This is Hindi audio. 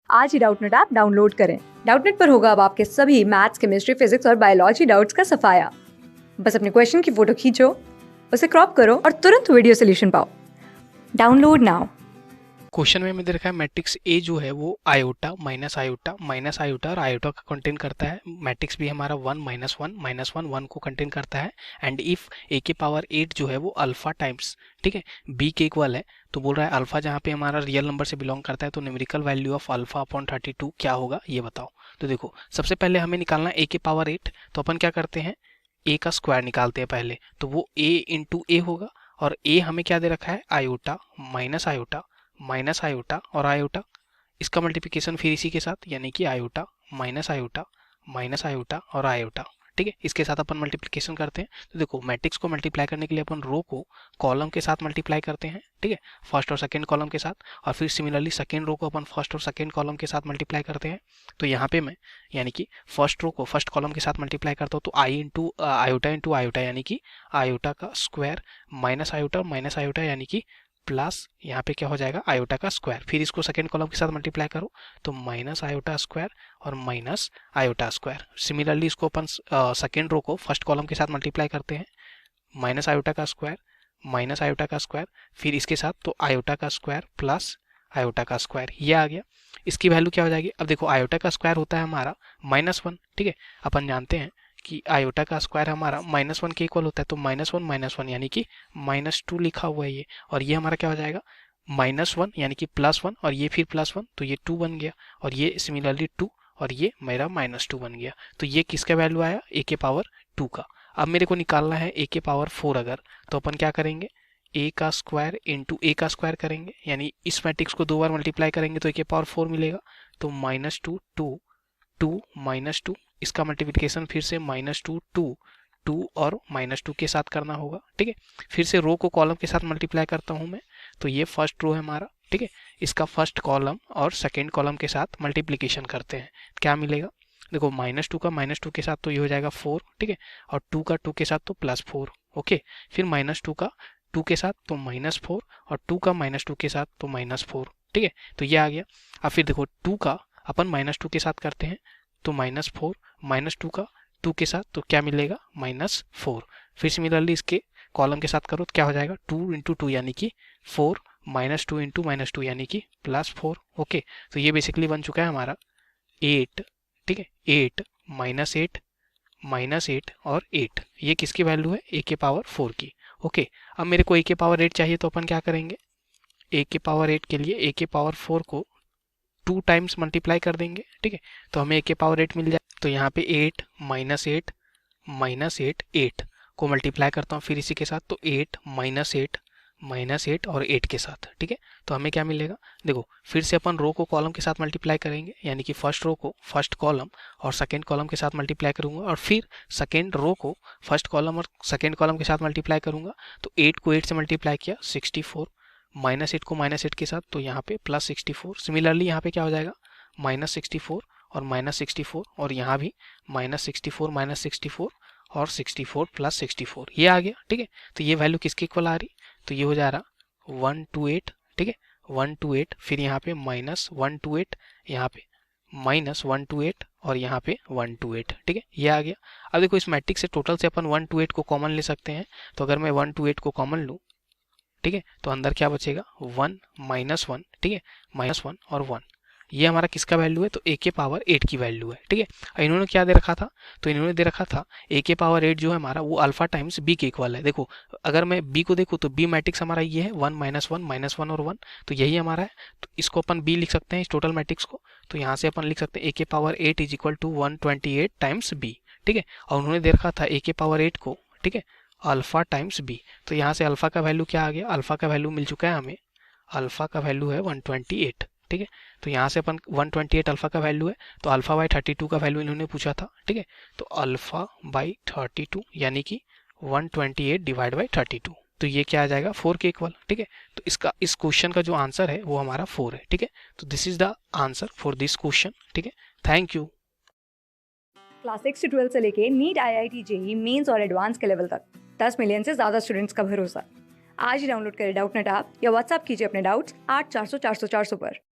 आज ही डाउटनेट ऐप डाउनलोड करें। डाउटनेट पर होगा अब आपके सभी मैथ्स, केमिस्ट्री, फिजिक्स और बायोलॉजी डाउट्स का सफाया। बस अपने क्वेश्चन की फोटो खींचो, उसे क्रॉप करो और तुरंत वीडियो सोल्यूशन पाओ। Download now. क्वेश्चन में हमें दे रखा है मैट्रिक्स ए जो है वो आयोटा माइनस आयोटा और आयोटा का कंटेन करता है। मैट्रिक्स भी हमारा 1 -1 -1 को कंटेन करता है। एंड इफ ए के पावर 8 जो है वो अल्फा टाइम्स, ठीक है, बी के इक्वल है, तो बोल रहा है अल्फा जहाँ पे हमारा रियल नंबर से बिलोंग करता है तो numerical value of alpha upon 32 क्या होगा ये बताओ। तो देखो सबसे पहले हमें निकालना ए के पावर 8, तो अपन क्या करते हैं, ए का स्क्वायर निकालते हैं पहले, तो वो ए इंटू ए होगा। और ए हमें क्या दे रखा है, आयोटा माइनस आयोटा और आयोटा, इसका मल्टीप्लिकेशन फिर इसी के साथ, यानी कि आयोटा माइनस आयोटा और आयोटा, ठीक है। इसके साथ अपन मल्टीप्लिकेशन करते हैं। तो देखो मैट्रिक्स को मल्टीप्लाई करने के लिए अपन रो को कॉलम के साथ मल्टीप्लाई करते हैं, ठीक है, फर्स्ट और सेकंड कॉलम के साथ। और फिर सिमिलरली सेकंड रो को अपन फर्स्ट और सेकंड कॉलम के साथ मल्टीप्लाई करते हैं। तो यहाँ पे मैं यानी कि फर्स्ट रो को फर्स्ट कॉलम के साथ मल्टीप्लाई करता हूँ, तो आई इंटू आयोटा यानी कि आयोटा का स्क्वायर माइनस आयोटा यानी कि प्लस यहाँ पे क्या हो जाएगा, आयोटा का स्क्वायर। फिर इसको सेकंड कॉलम के साथ मल्टीप्लाई करो तो माइनस आयोटा स्क्वायर और माइनस आयोटा स्क्वायर। सिमिलरली इसको अपन सेकंड रो को फर्स्ट कॉलम के साथ मल्टीप्लाई करते हैं, माइनस आयोटा का स्क्वायर फिर इसके साथ तो आयोटा का स्क्वायर प्लस आयोटा का स्क्वायर, ये आ गया। इसकी वैल्यू क्या हो जाएगी, अब देखो आयोटा का स्क्वायर होता है हमारा -1, ठीक है। अपन जानते हैं कि आयोटा का स्क्वायर हमारा -1 के इक्वल होता है, तो -1 यानी कि -2 लिखा हुआ है ये। और ये हमारा क्या हो जाएगा, -1 यानी कि +1 और ये फिर +1, तो ये 2 बन गया। और ये सिमिलरली 2 और ये मेरा -2 बन गया। तो ये किसका वैल्यू आया, ए के पावर 2 का। अब मेरे को निकालना है ए के पावर 4 अगर, तो अपन क्या करेंगे, ए का स्क्वायर इंटू ए का स्क्वायर करेंगे, यानी इस मैट्रिक्स को 2 बार मल्टीप्लाई करेंगे तो ए के पावर 4 मिलेगा। तो -2 2 2 -2, इसका मल्टीप्लिकेशन फिर से -2 2 2 और -2 के साथ करना होगा, ठीक है। फिर से रो को कॉलम के साथ मल्टीप्लाई करता हूं मैं, तो ये फर्स्ट रो है हमारा, ठीक है। इसका फर्स्ट कॉलम और सेकेंड कॉलम के साथ मल्टीप्लिकेशन करते हैं, क्या मिलेगा, देखो -2 का -2 के साथ तो ये हो जाएगा 4, ठीक है। और 2 का 2 के साथ तो +4, ओके। फिर -2 का 2 के साथ तो -4 और 2 का -2 के साथ तो -4, ठीक है। तो ये आ गया। अब फिर देखो 2 का अपन -2 के साथ करते हैं, तो -4 -2 का 2 के साथ तो क्या मिलेगा, -4। फिर सिमिलरली इसके कॉलम के साथ करो तो क्या हो जाएगा, 2 इंटू 2 यानी कि 4 -2 इंटू -2 यानी कि +4, ओके। तो ये बेसिकली बन चुका है हमारा 8, ठीक है। 8 -8 और 8, ये किसकी वैल्यू है, ए के पावर 4 की, ओके। अब मेरे को ए के पावर 8 चाहिए, तो अपन क्या करेंगे, ए के पावर 8 के लिए ए के पावर 4 को 2 टाइम्स मल्टीप्लाई कर देंगे, ठीक है। तो हमें ए के पावर 8 मिल जाए। तो यहाँ पे 8 -8 को मल्टीप्लाई करता हूँ फिर इसी के साथ, तो 8 -8 और 8 के साथ, ठीक है। तो हमें क्या मिलेगा, देखो फिर से अपन रो को कॉलम के साथ मल्टीप्लाई करेंगे, यानी कि फर्स्ट रो को फर्स्ट कॉलम और सेकेंड कॉलम के साथ मल्टीप्लाई करूंगा, और फिर सेकेंड रो को फर्स्ट कॉलम और सेकेंड कॉलम के साथ मल्टीप्लाई करूंगा। तो 8 को 8 से मल्टीप्लाई किया 64, -8 को -8 के साथ तो यहाँ पे +64। सिमिलरली यहाँ पे क्या हो जाएगा, -64 और -64 और यहाँ भी -64 और 64 + 64, ये आ गया, ठीक है। तो ये वैल्यू किसके इक्वल आ रही, तो ये हो जा रहा 128, ठीक है, 128। फिर यहाँ पे -128, यहाँ पे -128 और यहाँ पे 128, ठीक है, ये आ गया। अब देखो इस मैट्रिक्स से टोटल से अपन 128 को कॉमन ले सकते हैं। तो अगर मैं 128 को कॉमन लूँ, ठीक है, तो अंदर क्या बचेगा, 1 -1, ठीक है, -1 और 1, ये हमारा किसका वैल्यू है, तो ए के पावर 8 की वैल्यू है, ठीक है। इन्होंने क्या दे रखा था, तो इन्होंने दे रखा था ए के पावर 8 जो है हमारा वो अल्फा टाइम्स बी के इक्वल है। देखो अगर मैं बी को देखूँ तो बी मैट्रिक्स हमारा ये है 1 -1 और 1, तो यही हमारा है। तो इसको अपन बी लिख सकते हैं इस टोटल मैट्रिक्स को। तो यहाँ से अपन लिख सकते हैं ए के power 8 is equal to 128 times b, ठीक है। और उन्होंने दे रखा था ए के पावर 8 को, ठीक है, अल्फा टाइम्स बी। तो यहाँ से अल्फा का वैल्यू क्या आ गया, अल्फा का वैल्यू मिल चुका है हमें, अल्फा का वैल्यू है 128, ठीक है। तो यहाँ से अपन 128 अल्फा का वैल्यू है, तो अल्फा बाई 32 का वैल्यू इन्होंने पूछा था, ठीक है। तो अल्फा बाई 32 यानी कि 128 डिवाइड बाई 32, तो ये क्या आ जाएगा, 4 के इक्वल, ठीक है। तो इसका इस क्वेश्चन का जो आंसर है वो हमारा 4 है, ठीक है। तो this is the answer for this question, ठीक है। Thank you. क्लास 6 से 12 से लेके नीट, IIT, JEE मेंस और एडवांस के लेवल तक 10 मिलियन से ज्यादा स्टूडेंट्स का भरोसा। आज ही डाउनलोड करें डाउटनेट ऐप या व्हाट्सएप कीजिए अपने डाउट्स 8400 400 400 पर।